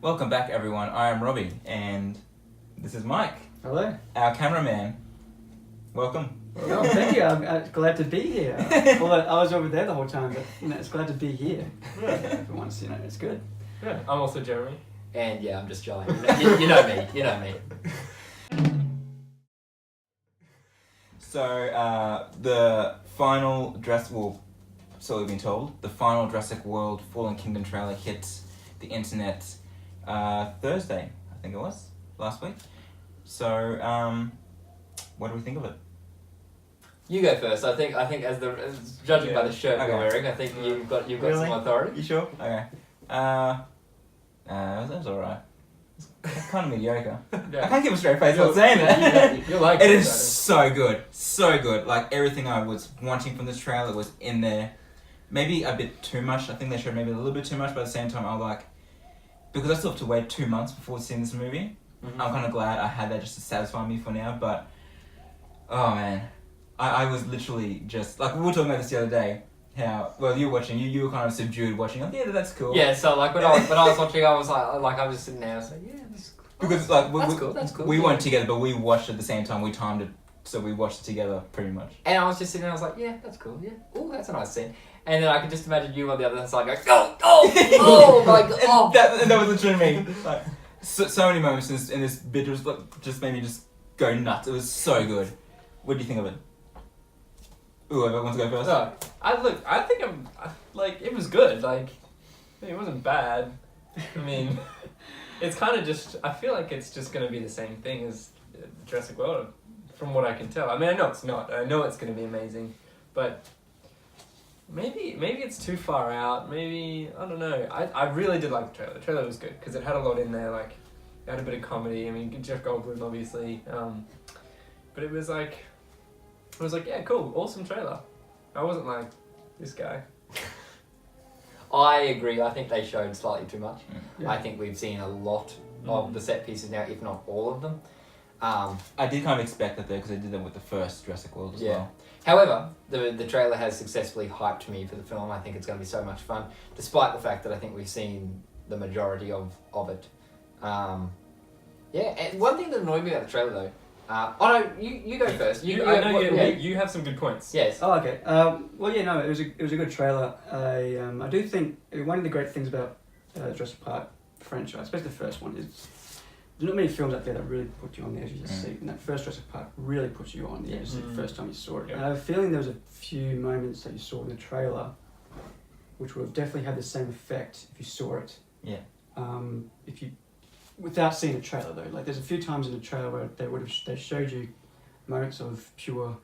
Welcome back, everyone. I am Robbie, and this is Mike. Hello. Our cameraman. Welcome. Well, thank you. I'm glad to be here. Although I was over there the whole time, but it's glad to be here. For once, it's good. Yeah, I'm also Jeremy. And yeah, I'm just Jolly. You know me. You know me. So, the final so we've been told, the final Jurassic World Fallen Kingdom trailer hit the internet Thursday, I think it was, last week. So, what do we think of it? You go first. I think as judging by the shirt you're wearing, I think you've got Really? some authority. You sure? Okay. That was alright. It's kind of mediocre. I can't give a straight face without saying that. You like it is so good. So good. Like, everything I was wanting from this trailer was in there. Maybe a bit too much. I think they showed maybe a little bit too much, but at the same time, I was like, because I still have to wait 2 months before seeing this movie, I'm kind of glad I had that just to satisfy me for now, but, oh man. I was literally just, like, we were talking about this the other day, how, well, you were watching, you were kind of subdued watching, like, yeah, that's cool. Yeah, so like when I was watching, I was just sitting there, I was like, yeah, that's cool. Because, like, That's cool. We weren't together, but we watched it at the same time, we timed it, so we watched it together, pretty much. And I was just sitting there, I was like, yeah, that's cool, yeah. Oh, that's a nice scene. And then I could just imagine you on the other side going, oh my god, oh. That was literally me. Like, so many moments in this bit just made me just go nuts. It was so good. What do you think of it? Ooh, everyone wants to go first? No, I think it was good. Like, it wasn't bad. I mean, it's kind of just, I feel like it's just going to be the same thing as Jurassic World, from what I can tell. I mean, I know it's not. I know it's going to be amazing, but maybe it's too far out. Maybe, I don't know. I really did like the trailer. The trailer was good, because it had a lot in there, like, it had a bit of comedy. I mean, Jeff Goldblum, obviously. But it was like, yeah, cool, awesome trailer. I wasn't like, this guy. I agree. I think they showed slightly too much. Yeah. I think we've seen a lot of the set pieces now, if not all of them. I did kind of expect that though, because they did that with the first Jurassic World as well. However, the trailer has successfully hyped me for the film. I think it's going to be so much fun, despite the fact that I think we've seen the majority of it. And one thing that annoyed me about the trailer though. You go first. You have some good points. Yes. Oh, okay. It was a good trailer. I do think one of the great things about Jurassic Park franchise, especially the first one, is there's not many films out there that really put you on the edge of your seat. And that first Jurassic Park really puts you on the edge of your seat the first time you saw it. Yeah. And I have a feeling there was a few moments that you saw in the trailer which would have definitely had the same effect if you saw it. Yeah. Without seeing the trailer though, like there's a few times in the trailer where they showed you moments of pure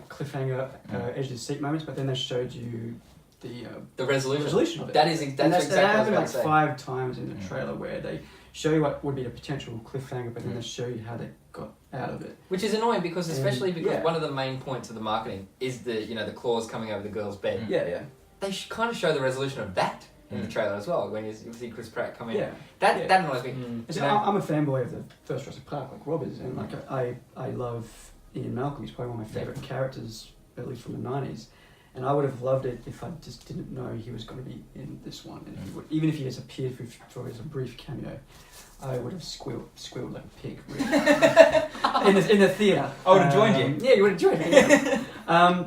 cliffhanger, edge of the seat moments, but then they showed you the resolution of it. That exactly that what I was happened about like to say. 5 times in the trailer where they show you what would be a potential cliffhanger, but then they show you how they got out of it. Which is annoying because Yeah. one of the main points of the marketing is the claws coming over the girl's bed. Yeah. They kind of show the resolution of that in the trailer as well, when you see Chris Pratt come in. Yeah. That annoys me. So I'm a fanboy of the first Jurassic Park, like Rob is, and like I love Ian Malcolm. He's probably one of my favourite characters, at least from the 90s. And I would have loved it if I just didn't know he was going to be in this one. And even if he has appeared for as a brief cameo, I would have squealed like a pig. Really. in the theatre. I would have joined you. Yeah, you would have joined me. Yeah.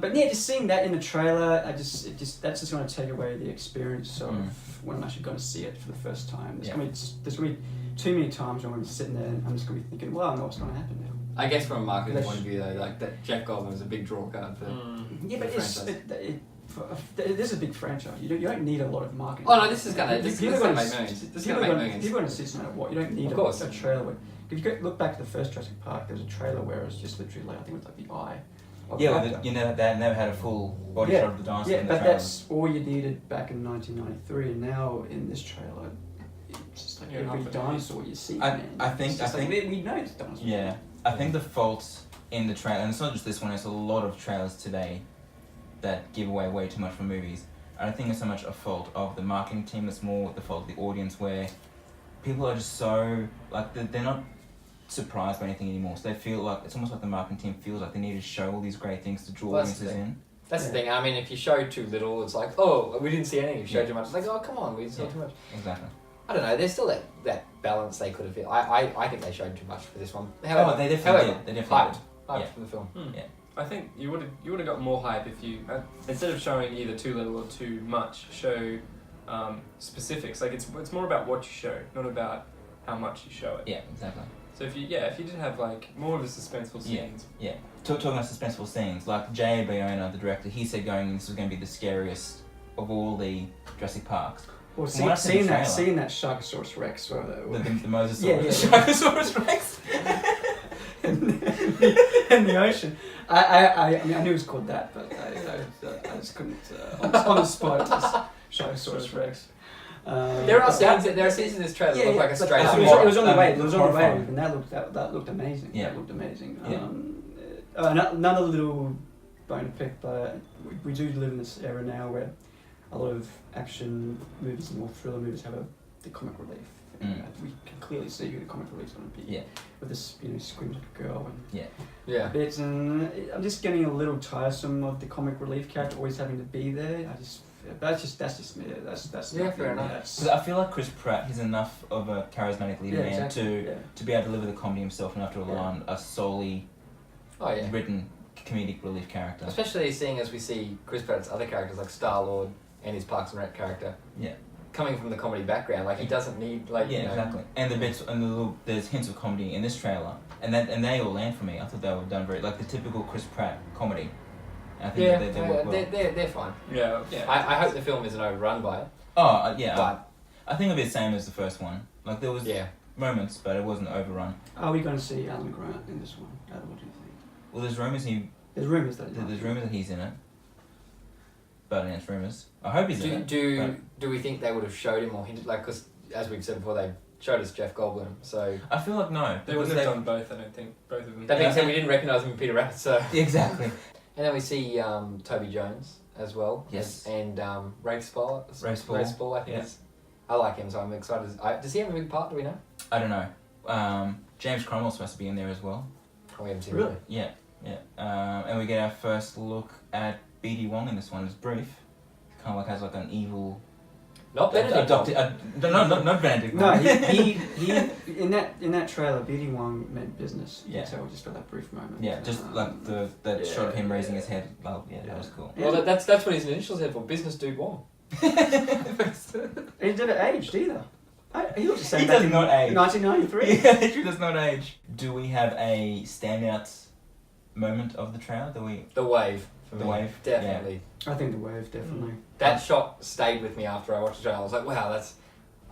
But yeah, just seeing that in the trailer, that's just going to take away the experience of when I'm actually going to see it for the first time. There's going to be too many times when I'm going to be sitting there and I'm just going to be thinking, well, I know what's going to happen now. I guess from a marketing point of view though, like that Jeff Goldblum is a big draw card for Yeah, but this is a big franchise. You don't need a lot of marketing. Oh no, this is gonna make millions. People are going to see no matter what. You don't need a trailer. If you look back to the first Jurassic Park, there was a trailer where it was just literally like, I think it was like the eye. They never had a full body shot of the dinosaur. Yeah, in the but trailer. that's all you needed back in 1993, and now in this trailer, it's just like every dinosaur you see. I think we know it's dinosaurs. Yeah, I think the fault in the trailer, and it's not just this one, it's a lot of trailers today that give away way too much for movies. I don't think it's so much a fault of the marketing team, it's more the fault of the audience, where people are just so, like, they're not surprised by anything anymore, so they feel like, it's almost like the marketing team feels like they need to show all these great things to draw audiences in. That's the thing, I mean, if you show too little, it's like, oh, we didn't see anything, you showed too much, it's like, oh, come on, we saw too much. Exactly. I don't know. There's still that balance they could have. I think they showed too much for this one. However, Oh, they definitely did. They definitely hyped Yeah. for the film. Yeah. I think you would have got more hype if you instead of showing either too little or too much, show specifics. Like it's more about what you show, not about how much you show it. Yeah, exactly. So if you did have like more of the suspenseful scenes. Yeah. Talking about suspenseful scenes, like J.A. Bayona, the director, he said this was going to be the scariest of all the Jurassic Parks. Well, From what I've seen seeing in the trailer- that Sharkosaurus Rex, or The Mosasaurus. Yeah. Sharkosaurus Rex. in the ocean. I mean, I knew it was called that, but I just couldn't on the spot. Just Sharkosaurus Rex. There are scenes in this trailer that look like a straight up. It was on the horror. wave. It was on the Horrifying. wave, and that looked amazing. Yeah. That looked amazing. Yeah. Another little bone to pick, but we do live in this era now where a lot of action movies and more thriller movies have the comic relief. And we can clearly see who the comic relief is going to be. Yeah. With this, screams like a girl and Yeah. bits, and I'm just getting a little tiresome of the comic relief character always having to be there. That's just me. That's Yeah, not fair me. enough. Because I feel like Chris Pratt, he's enough of a charismatic leader man exactly. to be able to deliver the comedy himself and not to rely on a solely Oh yeah. written comedic relief character. Especially seeing as we see Chris Pratt's other characters like Star-Lord and his Parks and Rec character. Yeah. Coming from the comedy background, like he doesn't need Exactly. And the bits and there's hints of comedy in this trailer, and they all land for me. I thought they were done very like the typical Chris Pratt comedy. And I think they work well. They're fine. Yeah. I hope the film isn't overrun by it. Oh yeah. But I think it'll be the same as the first one. Like there was moments, but it wasn't overrun. Are we going to see Alan Grant in this one? Adam, what do you think? Well, there's rumours that he's in it. But it's rumours. I hope he's in it. Do we think they would have showed him or hinted, like, because as we've said before, they showed us Jeff Goldblum, so I feel like no. They wouldn't have done both, I don't think. Both of them. that being said, we didn't recognise him in Peter Rabbit, so Exactly. and then we see Toby Jones as well. Yes. And Rafe Spall. Rafe Spall, I think I like him, so I'm excited. Does he have a big part? Do we know? I don't know. James Cromwell's supposed to be in there as well. Oh, we haven't seen Really? him. Yeah. And we get our first look at BD Wong in this one. It's brief. Kind of like has like an evil. Not Benedict. Not Benedict. No, he in that trailer, BD Wong meant business. You can tell just for that brief moment. Yeah, just like that shot of him raising his head. Well, that was cool. Well, that's what his initials said for business dude Wong. He never aged either. He looks the same. He back does in not age. 1993. Yeah, he does not age. Do we have a standouts moment of the trailer? The wave. For The me. wave? Definitely. I think the wave definitely. That shot stayed with me after I watched the trailer. I was like, wow,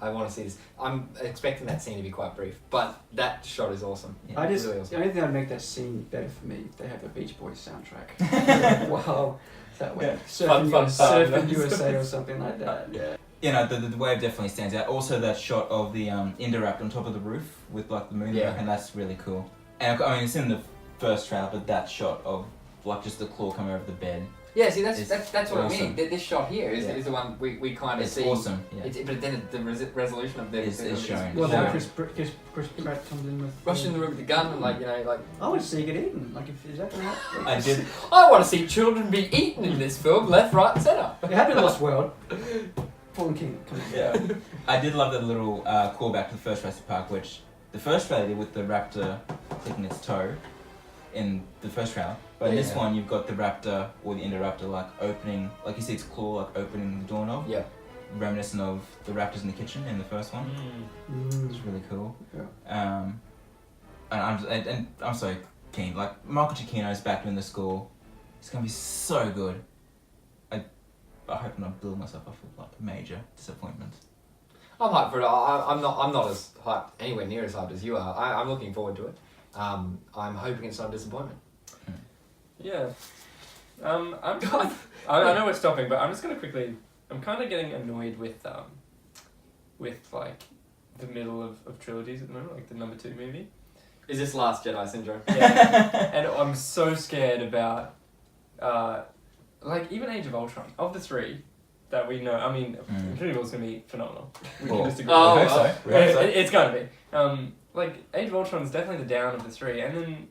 I want to see this. I'm expecting that scene to be quite brief, but that shot is awesome. Yeah. Really awesome. The only thing that'd make that scene better for me if they have the Beach Boys soundtrack. Wow, that way. Surfing USA or something like that. Yeah. You know, the wave definitely stands out. Also, that shot of the Indoraptor on top of the roof with like the moon, and that's really cool. And I mean, it's in the first trailer, but that shot of like just the claw coming over the bed. Yeah, see, that's what awesome. I mean. This shot here is the one we kind of It's see. awesome. Yeah. But then the resolution of this is showing. Well, Yeah. then Chris Pratt comes in with. Rushing in the room with the gun and like. I want to see it get eaten. Like, is that gonna happen? I did. I want to see children be eaten in this film, left, right, and centre. It happened in Lost World. Fallen King. Come on. Yeah. I did love that little callback to the first Jurassic Park, which the first trailer did with the raptor clicking its toe in the first trailer. But in this one, you've got the raptor or the Indoraptor like opening, like you see its claw like opening the doorknob. Yeah. Reminiscent of the raptors in the kitchen in the first one. It's really cool. Yeah. And I'm so keen. Like Michael Giacchino's back doing the score. It's gonna be so good. I hope I'm not building myself up with like major disappointment. I'm hyped for it. I'm not as hyped, anywhere near as hyped as you are. I'm looking forward to it. I'm hoping it's not a disappointment. Yeah. I know we're stopping, but I'm just gonna quickly. I'm kind of getting annoyed with like the middle of trilogies at the moment, like the number 2 movie. Is this Last Jedi syndrome? Yeah. And I'm so scared about like even Age of Ultron. Of the 3 that we know, I mean, Infinity War's gonna be phenomenal. We can just agree. I hope so. It's gonna be. Like Age of Ultron is definitely the down of the 3, and then.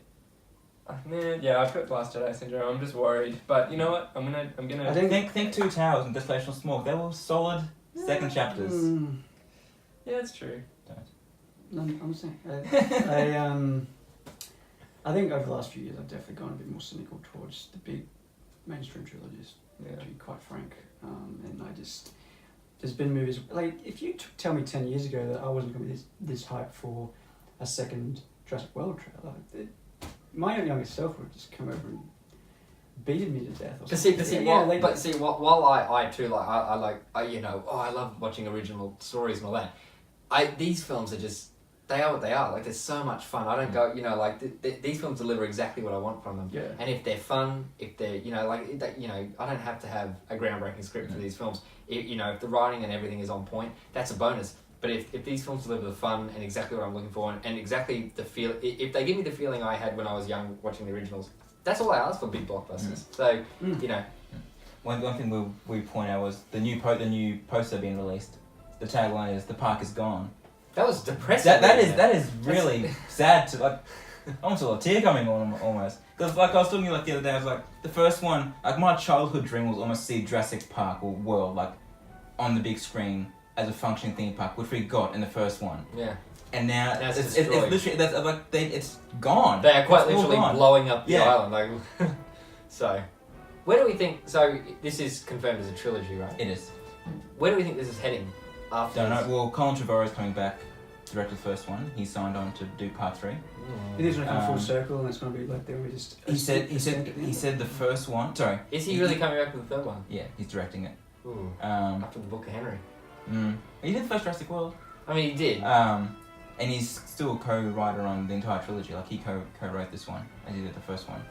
I've got Last Jedi syndrome. I'm just worried, but you know what? I'm gonna. Think Two Towers and Desolational Smoke. They were solid second chapters. Yeah, it's true. No, I'm saying. I think over the last few years, I've definitely gone a bit more cynical towards the big mainstream trilogies. Yeah. To be quite frank, and there's been movies like if you tell me 10 years ago that I wasn't going to be this hyped for a second Jurassic World trailer, my own younger self would just come over and beaten me to death. Or While I too I love watching original stories and all that. These films are just. They are what they are. Like, they're so much fun. I don't go, these films deliver exactly what I want from them. Yeah. And if they're fun, if they're, I don't have to have a groundbreaking script for these films. If the writing and everything is on point, that's a bonus. But if these films deliver the fun and exactly what I'm looking for and exactly the feel, if they give me the feeling I had when I was young watching the originals, that's all I ask for big blockbusters. So, One thing we point out was the new poster being released. The tagline is "The park is gone." that was depressing. That is really sad to like. I almost saw a tear coming on almost because like I was talking like the other day. I was like the first one. Like my childhood dream was almost see Jurassic Park or World like on the big screen as a functioning theme park, which we got in the first one. Yeah. And now it's literally it's gone. They are quite It's all literally gone. blowing up the island. Like, so, where do we think? So this is confirmed as a trilogy, right? It is. Where do we think this is heading? After Don't know. this? Well, Colin Trevorrow is coming back to direct the first one. He signed on to do part 3. It is going to come full circle, and it's going to be like they were just. He said the first one. Sorry. Is he really coming back with the third one? Yeah, he's directing it. Ooh. After the Book of Henry. He did the first Jurassic World. I mean, he did. And he's still a co-writer on the entire trilogy. Like he co-wrote this one, as he did the first one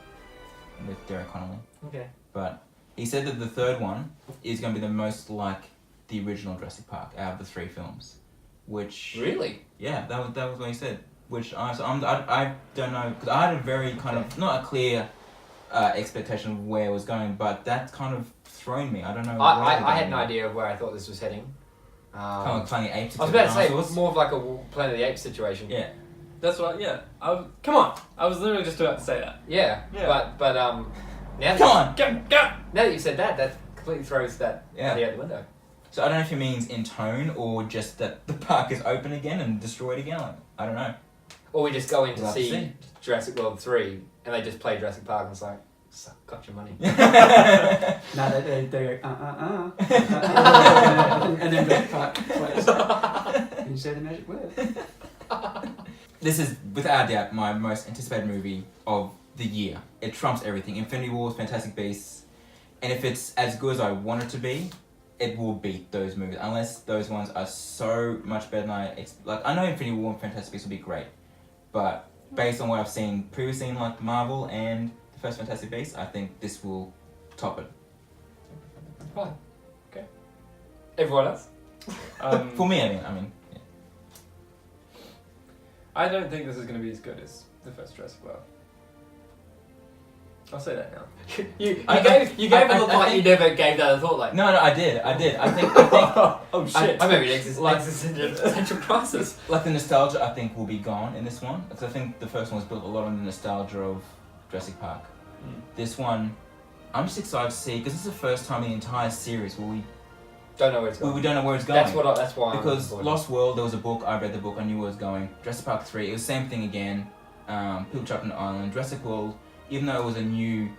with Derek Connolly. Okay. But he said that the third one is going to be the most like the original Jurassic Park out of the 3 films. Which Really? yeah, that was what he said. Which I don't know because I had a very kind of not a clear expectation of where it was going, but that kind of thrown me. I don't know. I had an idea of where I thought this was heading. Kind of like Planet Apes. I was about to say it was more of like a Planet of the Apes situation. Yeah. That's what. Come on. I was literally just about to say that. Yeah. Yeah. But now Go. now that you said that completely throws that idea out the window. So I don't know if it means in tone or just that the park is open again and destroyed again. Like, I don't know. Or we just go in to We'll have to see see. Jurassic World 3 and they just play Jurassic Park and it's like, got your money. No, they go and then the part plays. And you say the magic word. This is without a doubt my most anticipated movie of the year. It trumps everything. Infinity War, Fantastic Beasts, and if it's as good as I want it to be, it will beat those movies. Unless those ones are so much better than I know Infinity War and Fantastic Beasts will be great, but based on what I've seen previously in like Marvel and the first Fantastic Beasts, I think this will top it. Fine. Okay. Everyone else? For me, I mean. Yeah. I don't think this is going to be as good as the first Jurassic World. I'll say that now. You gave a look like you never gave that a thought. Like No, I did. I think. Oh shit! I maybe existential crisis. Like the nostalgia, I think will be gone in this one because I think the first one was built a lot on the nostalgia of Jurassic Park. This one, I'm just excited to see because this is the first time in the entire series where we don't know where it's going. We don't know where it's going. That's why. Because Lost World, there was a book. I read the book. I knew where it was going. Jurassic Park 3, it was the same thing again. People trapped on an island. Jurassic World, even though it was a new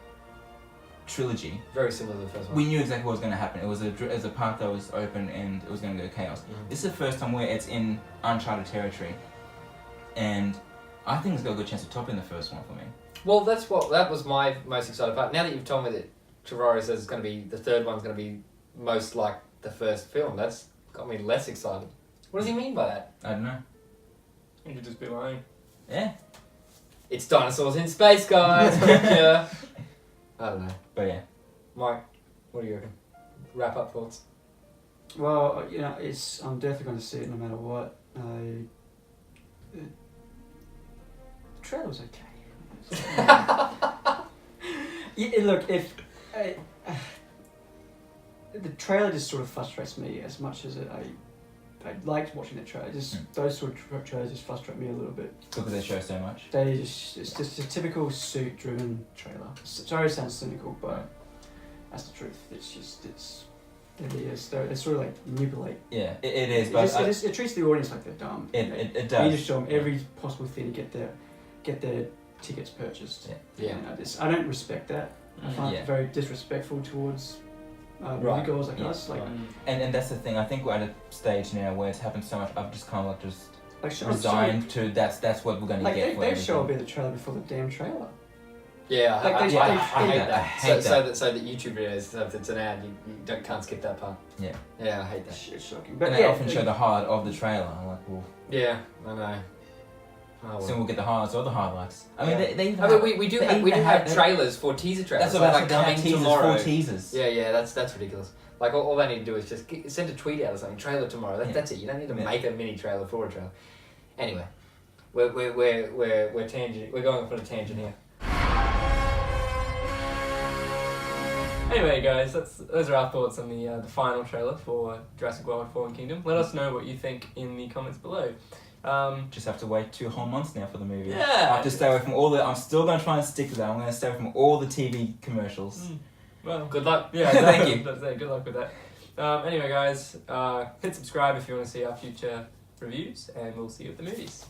trilogy, very similar to the first one. we knew exactly what was going to happen. It was a park that was open and it was going to go chaos. This is the first time where it's in uncharted territory, and I think it's got a good chance of topping the first one for me. Well, that was my most excited part. Now that you've told me that Trevorrow says it's going to be the third one's going to be most like the first film, that's got me less excited. What does he mean by that? I don't know. You could just be lying. Yeah, It's dinosaurs in space, guys. Picture. I don't know. but yeah. Mike, what do you reckon? Wrap up thoughts. Well, I'm definitely going to see it no matter what. The trailer was okay. Look, if the trailer just sort of frustrates me as much as I liked watching the trailer. Those sort of trailers just frustrate me a little bit. Because they show so much. It's just a typical suit-driven trailer. Sorry to sound cynical, but that's the truth. It's It's sort of like manipulate. Yeah, it is, but It treats the audience like they're dumb. it You does. just show them every possible thing to get their tickets purchased. Yeah. And I don't respect that. I find it very disrespectful towards moviegoers like us. Like, And that's the thing. I think we're at a stage now where it's happened so much. I've just kind of like so resigned to that's what we're gonna like get. they show a bit of the trailer before the damn trailer. Yeah, Like, I they- hate I that. hate So that YouTube videos, so if it's an ad, you can't skip that part. Yeah. Yeah, I hate that. It's shocking. And But they yeah, often show the highlight of the trailer. I'm like, well, Yeah, I know. Oh, well. soon we'll get the highlights or the highlights. I mean, Yeah. they even I mean, we do they have even have trailers for teaser trailers. That's So what like coming teasers tomorrow. for teasers. Yeah, that's ridiculous. Like all they need to do is just send a tweet out or something. Trailer tomorrow. That's it. You don't need to make a mini trailer for a trailer. Anyway, we're tangent. We're going for a tangent here. Anyway, guys, those are our thoughts on the final trailer for Jurassic World: Fallen Kingdom. Let us know what you think in the comments below. Just have to wait 2 whole months now for the movie. Yeah. I have to stay away from all the. I'm still gonna try and stick to that. I'm gonna stay away from all the TV commercials. Well, Good luck. yeah, Thank you. That's it. Good luck with that. Anyway, guys, hit subscribe if you want to see our future reviews, and we'll see you at the movies.